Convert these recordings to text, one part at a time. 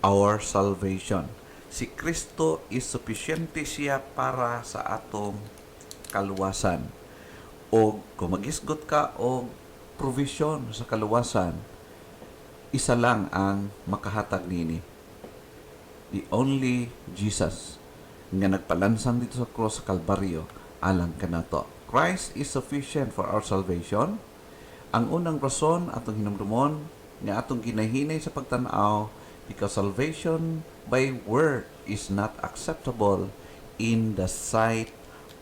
our salvation. Si Kristo is sufficiente siya para sa atong kaluwasan. O kung magisgot ka o provision sa kaluwasan, isa lang ang makahatag nini. The only Jesus nga nagpalansang dito sa cross sa Kalbaryo alang kanato. Christ is sufficient for our salvation. Ang unang rason atong hinumdumon nga atong ginahinay sa pagtanaw, because salvation by work is not acceptable in the sight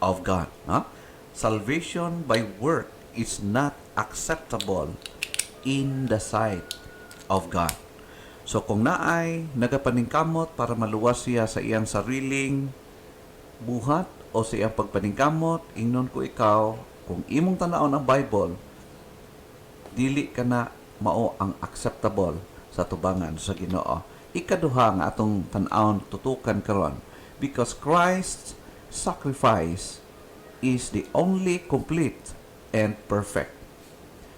of God. No? Salvation by work is not acceptable in the sight of God. So kung naay nagapaningkamot para maluwas siya sa iyang sariling buhat o sa iyang pagpaningkamot, ingnon ko ikaw, kung imong tanaon ang Bible, dili ka na mao ang acceptable sa tubangan sa Ginoo. Ikaduha nga atong tan-awon tutukan karon, because Christ's sacrifice is the only complete and perfect.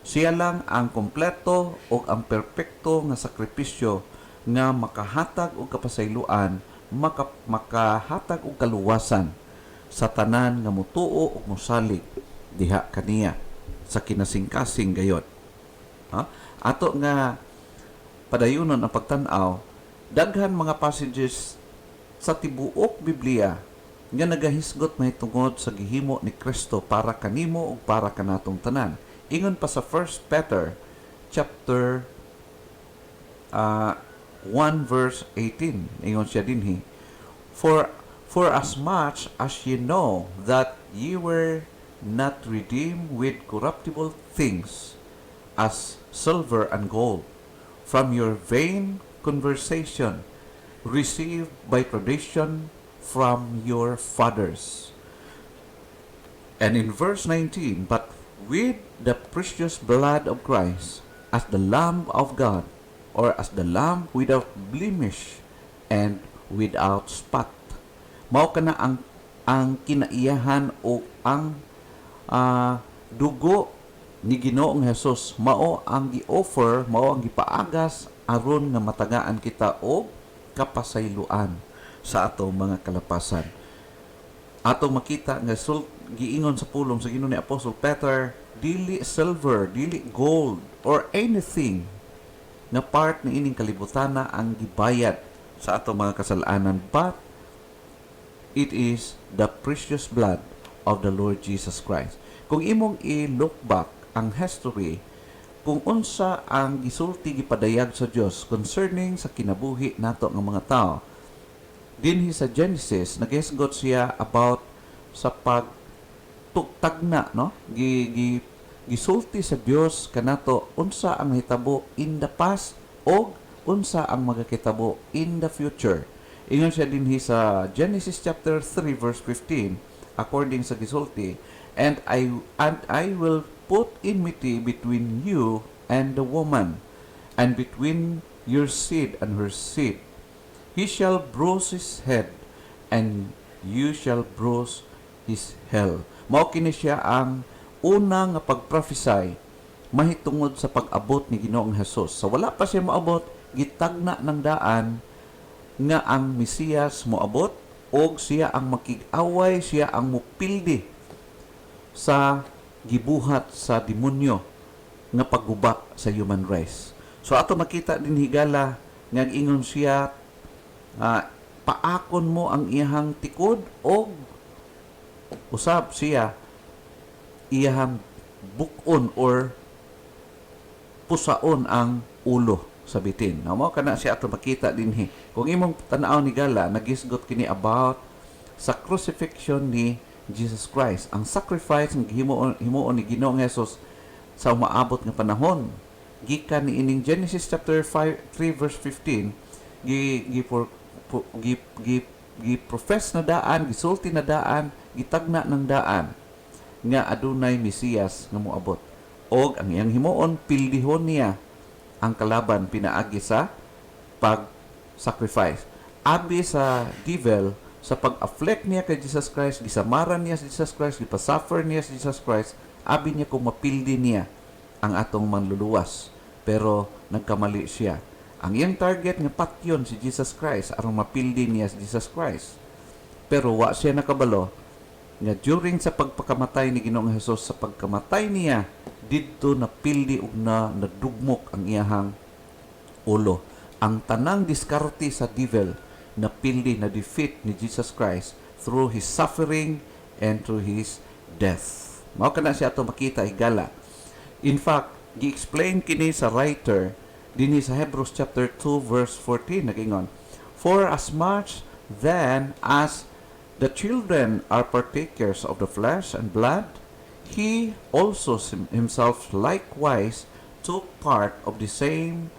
Siya lang ang kompleto o ang perpekto nga sakripisyo nga makahatag og kapasayloan, makahatag og kaluwasan sa tanan nga mutuo ug mosalig diha kaniya sa kinasingkasing gayod. Ato nga padayunon ang pagtan-aw, daghan mga passages sa tibuok Biblia nga nagahisgot mahitungod sa gihimo ni Kristo para kanimo ug para kanatong tanan. Ingon pa sa 1 Peter chapter 1 verse 18. Ingon siya dinhi, For as much as ye know that ye were not redeemed with corruptible things, as silver and gold, from your vain conversation received by tradition from your fathers. And in verse 19, but with the precious blood of Christ, as the Lamb of God, or as the Lamb without blemish and without spot. Mao kana ang kinaiyahan o ang dugo ni Ginoong Hesus, mao ang gi-offer, mao ang gipaagas aron nga matagaan kita og kapasayloan sa atong mga kalapasan. Atong makita nga giingon sa pulong sa Ginoo ni Apostol Peter, dili silver, dili gold, or anything na part ng ining kalibutana ang gibayad sa atong mga kasalanan, but it is the precious blood of the Lord Jesus Christ. Kung imong i-look back ang history, kung unsa ang gisulti gipadayag sa Dios concerning sa kinabuhi nato nga mga tao, dinhi sa Genesis naghisgot siya about sa pagtagna, no? Gisulti sa Dios kanato unsa ang hitabo in the past o unsa ang magakitabo in the future. Ingon siya dinhi sa Genesis chapter 3 verse 15, according sa gisulti, and I will put enmity between you and the woman, and between your seed and her seed. He shall bruise his head, and you shall bruise his heel. Mao kini siya ang una nga pagprophesy mahitungod sa pag-abot ni Ginoong Hesus. So wala pa siya maabot, gitagna ng daan nga ang Mesiyas moabot og siya ang makig-away, siya ang mupildi sa gibuhat sa demonyo nga pagguba sa human race. So ato makita din higala nga ingon siya, paakon mo ang iyahang tikod o usab siya iyahang bukon or pusaon ang ulo sa bitin. Mao kana siya ato makita dinhi. Kung imong tan-aw ni gala, nagisgot kini about sa crucifixion ni Jesus Christ, ang sacrifice ng himuon ni Ginoong Hesus sa umaabot nga panahon. Gikan ni ining Genesis chapter 3 verse 15, gi-profess na daan, gisulti na daan, gitagna ng daan nga adunay Mesiyas nga moabot. Og ang iyang himuon pildihon niya ang kalaban pinaagi sa pag-sacrifice. Abi sa devil, sa pag-afflict niya kay Jesus Christ, gisamaran niya si Jesus Christ, gipasuffer niya si Jesus Christ, abi niya kung mapildi niya ang atong manluluwas. Pero nagkamali siya. Ang iyang target nga patyon si Jesus Christ aron mapildi niya si Jesus Christ. Pero wa siya nakabalo nga during sa pagpakamatay ni Ginoong Hesus, sa pagkamatay niya, didto napildi ug nadugmok ang iyahang ulo. Ang tanang diskarte sa devil napildi na defeat ni Jesus Christ through his suffering and through his death. Mao kana siya ato makita higala. In fact, gi-explain kini sa writer dinhi sa Hebrews chapter 2 verse 14 nagingon, "For as much then as the children are partakers of the flesh and blood, he also himself likewise took part of the same,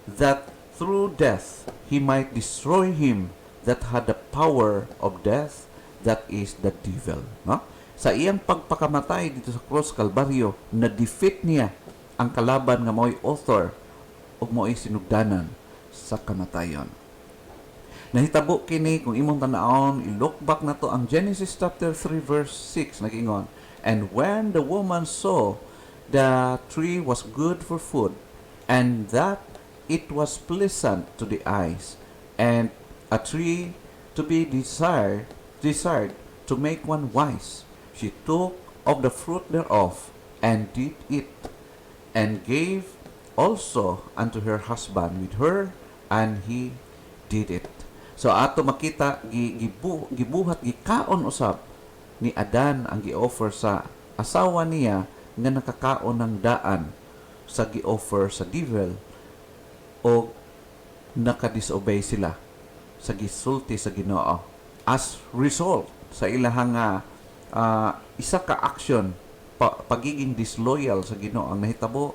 that through death he might destroy him that had the power of death, that is the devil." No? Sa iyang pagpakamatay dito sa cross Kalbaryo, na-defeat niya ang kalaban nga mo'y author o mo'y sinugdanan sa kamatayon. Nahitabo kini kung imong tan-awon, i-look back na to ang Genesis chapter 3 verse 6 nagingon, "And when the woman saw the tree was good for food, and that it was pleasant to the eyes, and a tree to be desired to make one wise, she took of the fruit thereof, and did eat, and gave also unto her husband with her, and he did it." So ato makita gibuhat gikaon usab ni Adan ang gi-offer sa asawa niya nga nakakaon ng daan sa gi-offer sa devil, o nakadisobey sila sa gisulti sa Ginoo. As result sa ilahang isa ka action pagiging disloyal sa Ginoo ang nahitabo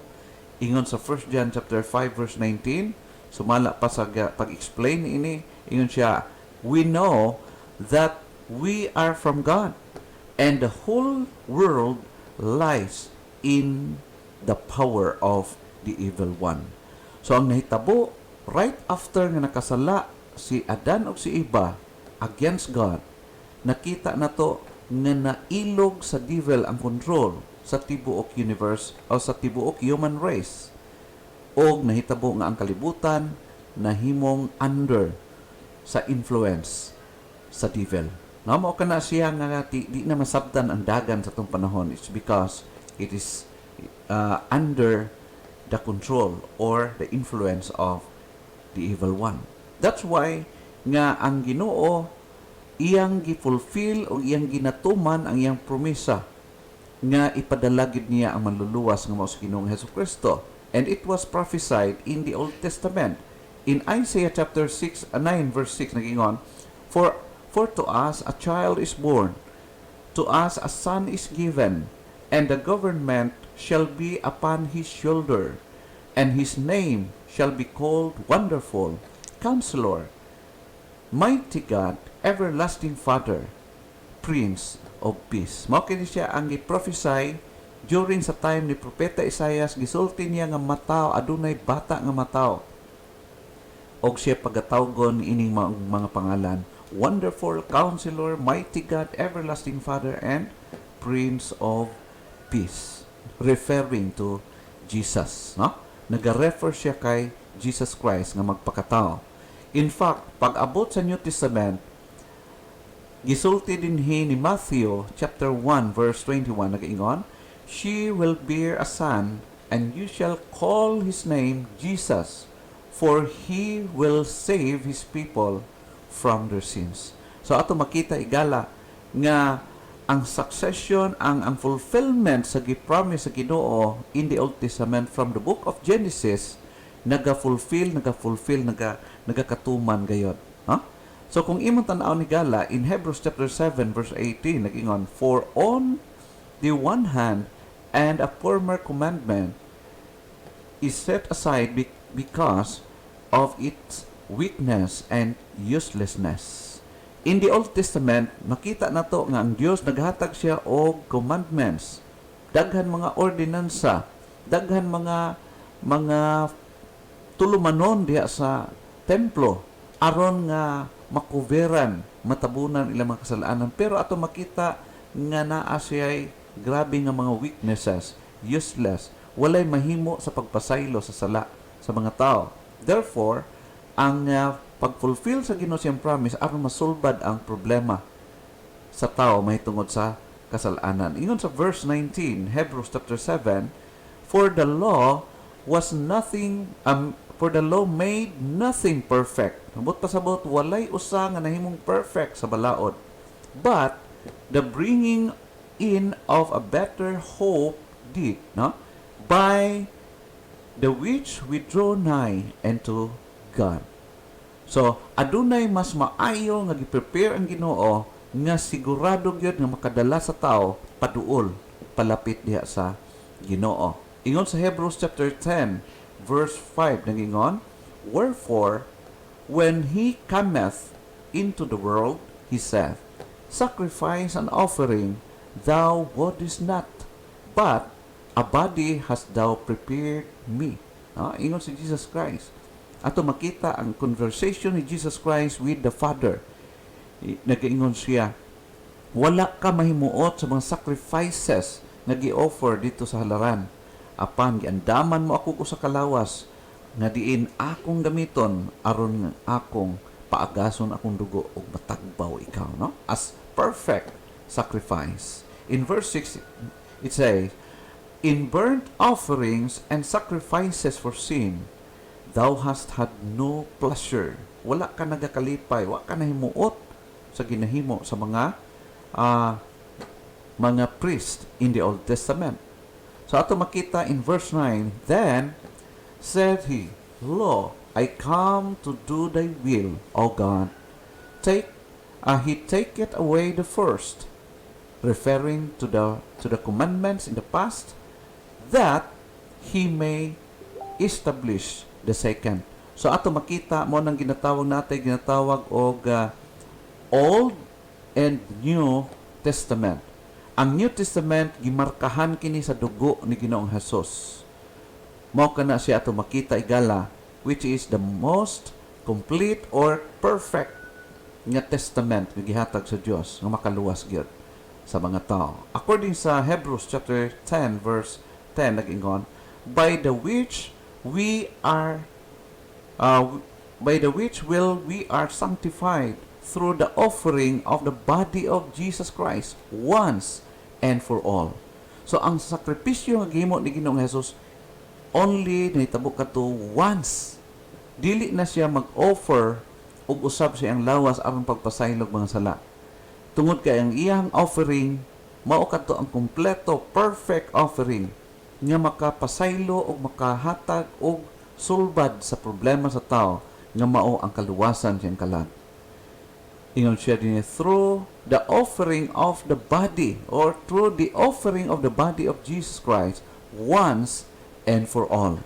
ingon sa 1 John chapter 5 verse 19, sumala pa sa pag-explain ini, ingon siya, "We know that we are from God, and the whole world lies in the power of the evil one." So ang nahitabo, right after nga nakasala si Adan o si Eva against God, nakita na to nga nailog sa devil ang control sa tibuok universe o sa tibuok human race. O nahitabo nga ang kalibutan nahimong under sa influence sa devil. Mao kana siya nga di na masabtan ang dagan sa tong panahon. It's because it is under the control or the influence of the evil one. That's why nga ang Ginoo iyang gifulfill o iyang ginatuman ang iyang promesa nga ipadalagid niya ang manluluwas nga mao si Ginoong Hesukristo. And it was prophesied in the Old Testament. In Isaiah chapter 9 verse 6 nagingon, For to us a child is born, to us a son is given, and the government shall be upon his shoulder, and his name shall be called Wonderful, Counselor, Mighty God, Everlasting Father, Prince of Peace. Mao kini siya ang gi-prophesy during sa time ni Propeta Isaias. Gisulti niya nga mataw, adunay bata nga mataw. Og siya pagatawgon ining mga pangalan, Wonderful Counselor, Mighty God, Everlasting Father, and Prince of Peace. Referring to Jesus, no? Nag-refer siya kay Jesus Christ nga magpakatao. In fact, pag-abot sa New Testament, gisulti dinhi ni Matthew chapter 1 verse 21 nagaingon, She will bear a son, and you shall call his name Jesus, for he will save his people from their sins. So ato makita igala nga ang succession, ang fulfillment sa gipromise sa Ginoo in the Old Testament from the book of Genesis nagakatuman gayod. Huh? So kung imong tan-aw ni gala in Hebrews chapter 7 verse 18 nagingon, For on the one hand and a former commandment is set aside because of its weakness and uselessness. In the Old Testament, makita nato nga ang Dios naghatag siya og commandments, daghan mga ordinansa, daghan mga tulumanon diha sa templo aron nga makuveran, matabunan ilang mga kasalanan. Pero ato makita nga naa siya'y grabe nga mga weaknesses, useless, walay mahimo sa pagpasaylo sa sala sa mga tao. Therefore, ang pag-fulfill sa Ginoo siyang promise aron masulbad ang problema sa tao mahitungod sa kasalanan. Ingon sa verse 19, Hebrews chapter 7, for the law made nothing perfect. Ambot pasabot walay usa nga nahimong perfect sa balaod. But the bringing in of a better hope did, no? By the which we draw nigh unto God. So, adunay mas maayo nga gi-prepare ang Ginoo nga sigurado gyud nga makadala sa tao paduol palapit diha sa Ginoo. Ingon sa Hebrews chapter 10 verse 5 nangingon, wherefore when he cometh into the world, he saith, sacrifice and offering thou wouldest not, but a body hast thou prepared me. Ingon si Jesus Christ. Ato makita ang conversation ni Jesus Christ with the Father. Nagaingon siya, wala ka mahimuot sa mga sacrifices nga gi-offer dito sa halaran. Apan giandaman mo ako sa kalawas nga diin akong gamiton aron akong paagason akong dugo ug matagbaw ikaw, no? As perfect sacrifice. In verse 6 it says, in burnt offerings and sacrifices for sin, thou hast had no pleasure. Wala ka nagakalipay, wala ka nahimuot sa ginahimo sa mga priest in the Old Testament. So ato makita in verse 9, then said he, lo, I come to do thy will, O God. He taketh away the first, referring to the commandments in the past, that he may establish the second. So ato makita mo nang ginatawag og Old and New Testament. Ang New Testament gimarkahan kini sa dugo ni Ginoong Hesus. Mao kana siya ato makita igala, which is the most complete or perfect nga testament nga gihatag sa Dios nga makaluwas gyud sa mga tao. According sa Hebrews chapter 10 verse 10 nag-ingon, by the which will we are sanctified through the offering of the body of Jesus Christ once and for all. So ang sakripisyo nga gihimo ni Ginoong Hesus only nahitabo kadto once. Dili na siya mag-offer ug usab siyang lawas aron pagpasaylog mga sala. Tungod kay ang iyang offering mao kadto ang kompleto perfect offering nga makapasaylo ug makahatag og sulbad sa problema sa tao nga mao ang kaluwasan siyang kalag. Ingon siya din through the offering of the body or through the offering of the body of Jesus Christ once and for all.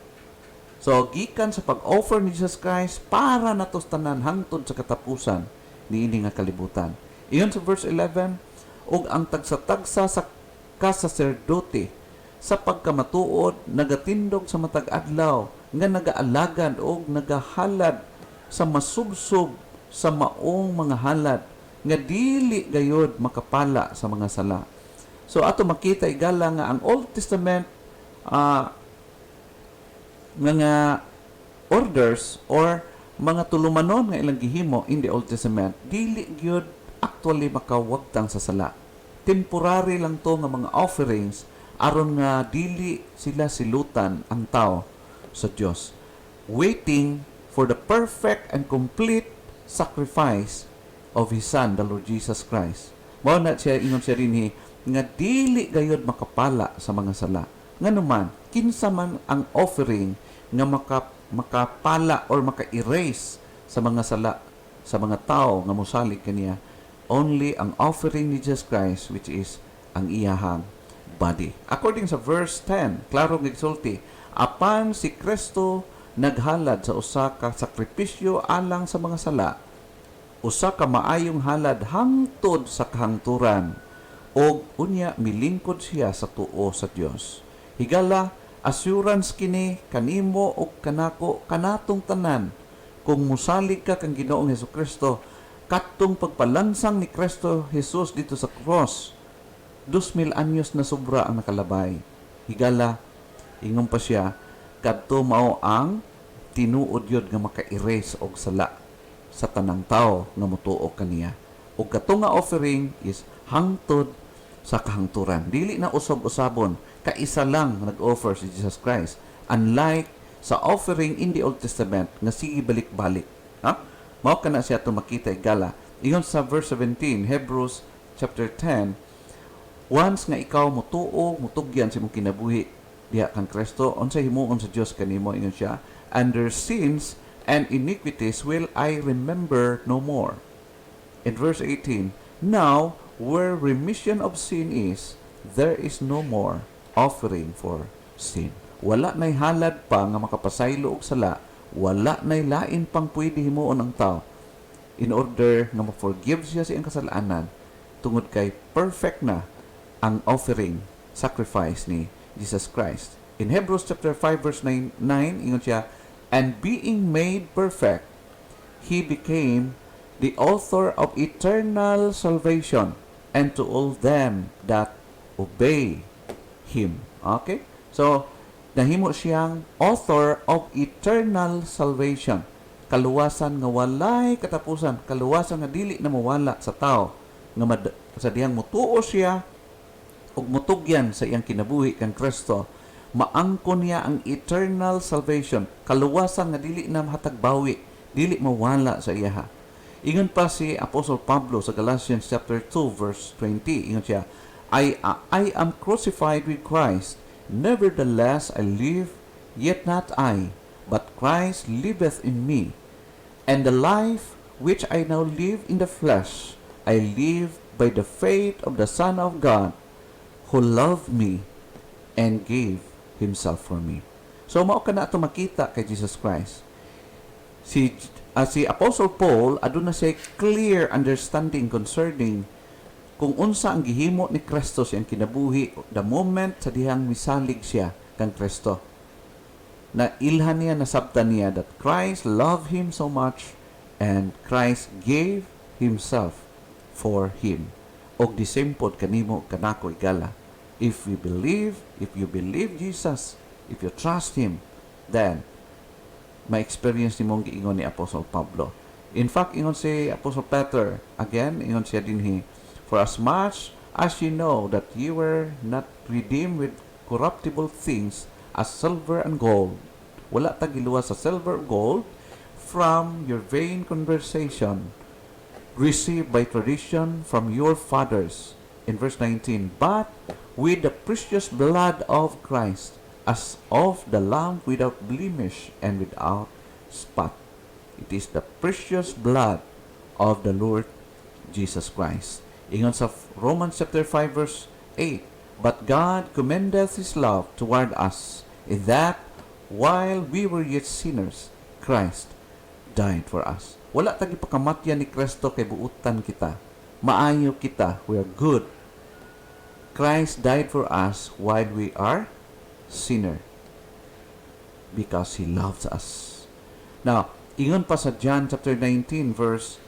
So, gikan sa pag-offer ni Jesus Christ para natos tanan hangtod sa katapusan niini nga kalibutan. Ingon sa verse 11, ug ang tagsa-tagsa sa kasaserdote sa pagkamatuod nagatindog sa matag adlaw nga nagaalagad o nagahalad sa masubsob sa maong mga halad nga dili gayod makapala sa mga sala. So ato makita igala nga ang Old Testament mga orders or mga tulumanon nga ilang gihimo in the Old Testament dili gyud actually makawagtang sa sala. Temporary lang to nga mga offerings aron nga dili sila silutan ang tao sa Dios, waiting for the perfect and complete sacrifice of His Son, the Lord Jesus Christ. Mao na siya ingon siya rin nga dili gayud makapala sa mga sala. Nganuman, kinsa man ang offering nga makapala or maka-erase sa mga sala sa mga tao nga mosalig kaniya, only ang offering ni Jesus Christ, which is ang iyahang body. According sa verse 10, klaro nga gisulti, apan si Kristo naghalad sa usa ka sakripisyo alang sa mga sala, usa ka maayong halad hangtod sa kahangturan, og unya milingkod siya sa tuo sa Dios. Higala, assurance kini kanimo og kanako kanatong tanan kung musalig ka kang Ginoong Hesukristo katong pagpalansang ni Kristo Jesus dito sa cross. 2,000 anyos na sobra ang nakalabay. Higala, ingon pa siya, kadto mao ang tinuod yun nga maka-erase og sala sa tanang tao nga motuo kaniya. O kato nga offering is hangtod sa kahangturan. Dili na usab-usabon, kaisa lang nag-offer si Jesus Christ. Unlike sa offering in the Old Testament nga sige balik-balik. Ha? Mao kana siya to makita igala. Iyon sa verse 17, Hebrews chapter 10, once nga ikaw motuo, mutugyan sa imong kinabuhi diha kang Kristo, unsay himuon sa Dios kanimo, ingon siya, and their sins and iniquities will I remember no more. In verse 18, now where remission of sin is, there is no more offering for sin. Wala na'y halad pa nga makapasaylo og sala, wala na'y lain pang pwede himuon ang tao in order nga ma-forgive siya sa iyang kasalanan tungod kay perfect na ang offering, sacrifice ni Jesus Christ. In Hebrews chapter 5 verse 9, ingon siya, and being made perfect, He became the author of eternal salvation and to all them that obey Him. Okay? So, nahimo siyang author of eternal salvation. Kaluwasan nga walay katapusan, kaluwasan nga dili na mawala sa tao nga sa diyang mutuo siya ug mutugyan sa iyang kinabuhi kang Kristo, maangkon niya ang eternal salvation, kaluwasan nga dili na mahatagbawi, dili mawala sa iyaha. Ingon pa si Apostle Pablo sa Galatians chapter 2 verse 20, ingon siya, I am crucified with Christ, nevertheless I live, yet not I, but Christ liveth in me. And the life which I now live in the flesh, I live by the faith of the Son of God, who loved me and gave Himself for me. So, mao ka na ito makita kay Jesus Christ. Si Apostle Paul, aduna siya clear understanding concerning kung unsa ang gihimo ni Kristo siyang kinabuhi the moment sa dihang misalig siya kang Kristo. Na ilhan niya, nasabtan niya that Christ loved him so much and Christ gave Himself for him. Og the same pod kanimo kanako igala. If you believe Jesus, if you trust Him, then ma-experience ni mong giingon ni Apostle Pablo. In fact, ingon si Apostle Peter, again, ingon siya dinhi, for as much as you know that you were not redeemed with corruptible things as silver and gold, wala ta giluwas sa silver or gold, from your vain conversation received by tradition from your fathers. In verse 19, but with the precious blood of Christ, as of the lamb without blemish and without spot. It is the precious blood of the Lord Jesus Christ. Ingon sa Romans chapter 5 verse 8, but God commendeth His love toward us, in that while we were yet sinners, Christ died for us. Wala tagi pakamatyan ni Kristo kay buutan kita. Maayo kita, we are good. Christ died for us while we are sinner because He loves us. Now, ingon pa sa John chapter 19 verse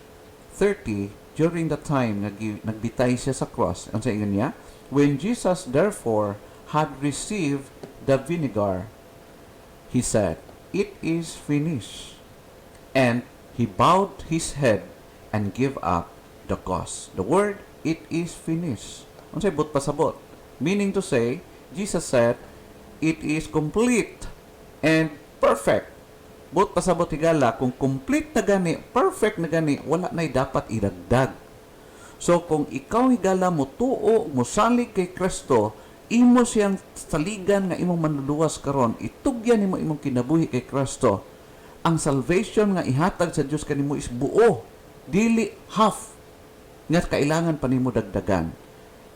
30, during the time nagbitay siya sa cross, ang sa ingon niya, when Jesus therefore had received the vinegar, He said, it is finished. And He bowed His head and gave up the ghost. The word, it is finished. Ang say, but pasabot. Meaning to say, Jesus said, it is complete and perfect. But pasabot higala, kung complete na gani, perfect na gani, wala na'y dapat idagdag. So, kung ikaw higala mo tuo, mo salig kay Kristo, imo siyang saligan nga imong manluluwas karon, itugyan nimo imong kinabuhi kay Kristo. Ang salvation nga ihatag sa Dios kanimo is buo, dili half. Nga kailangan pa nimo dagdagan.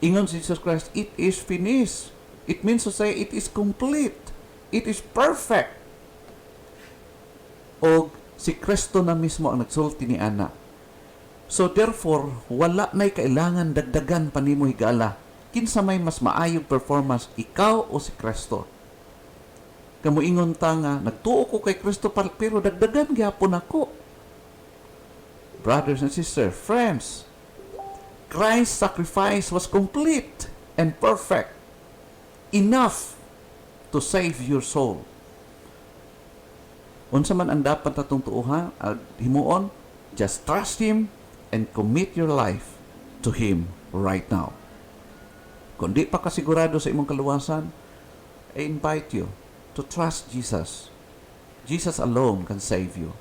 Ingon si Jesus Christ, it is finished. It means to say, it is complete. It is perfect. O si Kristo na mismo ang nagsulti ni Ana. So therefore, wala na'y kailangan dagdagan pa nimo higala. Kinsa may mas maayong performance, ikaw o si Kristo. Kamuingon ta nga, nagtuo ko kay Kristo pero dagdagan gyapon ako. Brothers and sisters, friends, Christ's sacrifice was complete and perfect, enough to save your soul. Unsa man ang dapat natong tuuhan, himuon, just trust Him and commit your life to Him right now. Kung di pa kasigurado sa imong kaluwasan, I invite you to trust Jesus. Jesus alone can save you.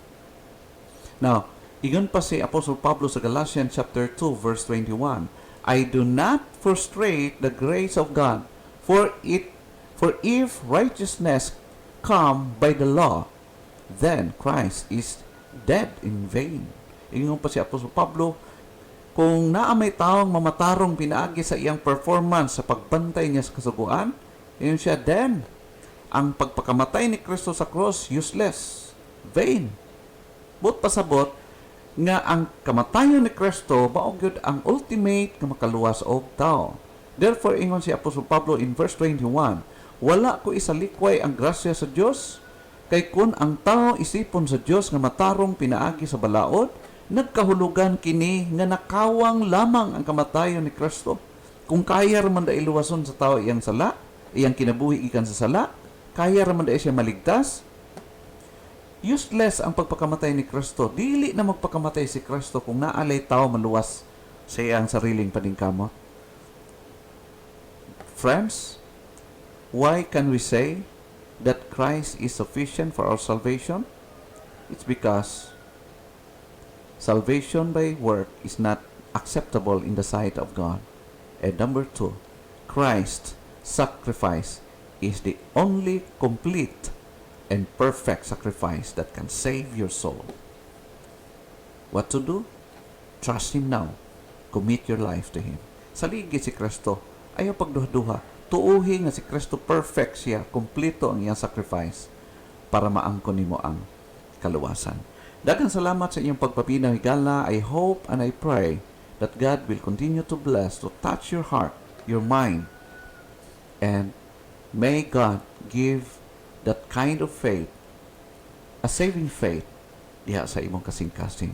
Now, iyon pa si Apostle Pablo sa Galatians chapter 2 verse 21. I do not frustrate the grace of God, for if righteousness come by the law, then Christ is dead in vain. Iyon pa si Apostle Pablo, kung naa may taong mamatarong pinaagi sa iyang performance sa pagbantay niya sa kasuguan, iyon siya, then ang pagpakamatay ni Kristo sa cross, useless, vain. But pasabot nga ang kamatayon ni Kristo maog gyud ang ultimate nga makaluwas og tao. Therefore ingon si Apostol Pablo in verse 21, wala ko isalikway ang grasya sa Dios, kay kun ang tao isipon sa Dios nga matarong pinaagi sa balaod, nagkahulugan kini nga nakawang lamang ang kamatayon ni Kristo. Kung kaya ra man da iluwason sa tao iyang sala, iyang kinabuhi gikan sa sala, kaya ra man da siya maligtas, useless ang pagpakamatay ni Kristo. Dili na magpakamatay si Kristo kung naalay tao maluwas sa iyang sariling paningkamot. Friends, why can we say that Christ is sufficient for our salvation? It's because salvation by work is not acceptable in the sight of God. And number 2, Christ's sacrifice is the only complete and perfect sacrifice that can save your soul. What to do? Trust Him now. Commit your life to Him. Saligi si Kristo. Ayaw pagduha-duha. Tuuhi nga si Kristo perfect siya. Kompleto ang iyang sacrifice para maangkon nimo ang kaluwasan. Daghang salamat sa iyong pagpapinaw, higala. I hope and I pray that God will continue to bless, to touch your heart, your mind, and may God give that kind of faith, a saving faith, diha sa imong kasing-kasing.